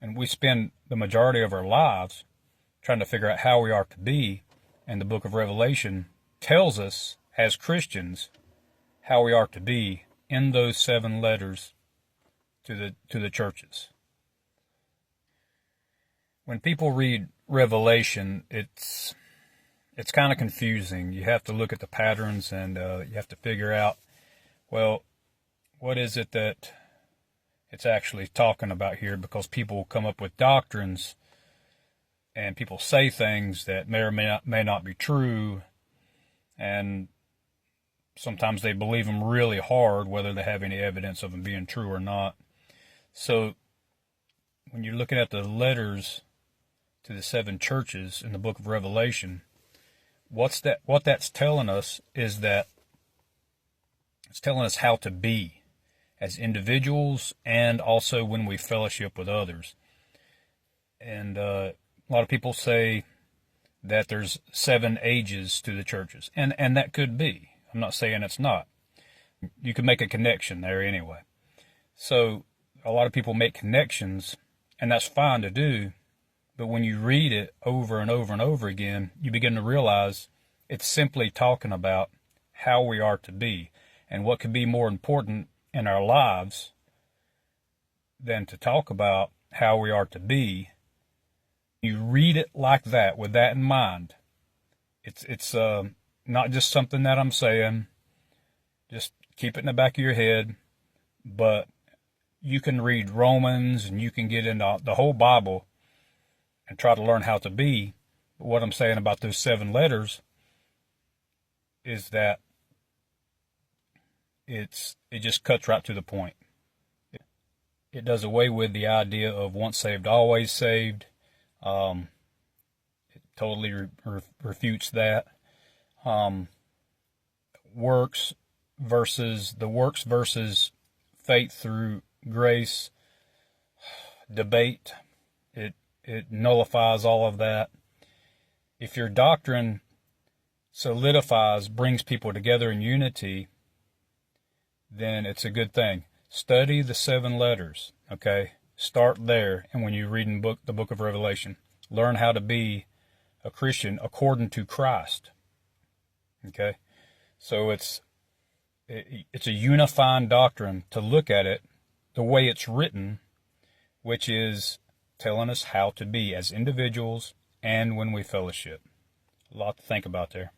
And we spend the majority of our lives trying to figure out how we are to be. And the book of Revelation tells us, as Christians, how we are to be in those 7 letters to the churches. When people read Revelation, it's kind of confusing. You have to look at the patterns, and you have to figure out, well, what is it that it's actually talking about here, because people come up with doctrines and people say things that may or may not be true, and sometimes they believe them really hard, whether they have any evidence of them being true or not. So when you're looking at the letters to the 7 churches in the book of Revelation, what that's telling us is that it's telling us how to be as individuals, and also when we fellowship with others. And a lot of people say that there's 7 ages to the churches, and that could be. I'm not saying it's not. You can make a connection there anyway. So a lot of people make connections, and that's fine to do, but when you read it over and over and over again, you begin to realize it's simply talking about how we are to be. And what could be more important in our lives than to talk about how we are to be? You read it like that, with that in mind. It's not just something that I'm saying. Just keep it in the back of your head. But you can read Romans, and you can get into the whole Bible and try to learn how to be. But what I'm saying about those 7 letters is that it just cuts right to the point. It does away with the idea of once saved, always saved. It totally refutes that. Works versus faith through grace debate. It nullifies all of that. If your doctrine solidifies, brings people together in unity, then it's a good thing. Study the 7 letters, okay? Start there, and when you're reading the book of Revelation, learn how to be a Christian according to Christ, okay? So it's a unifying doctrine to look at it the way it's written, which is telling us how to be as individuals and when we fellowship. A lot to think about there.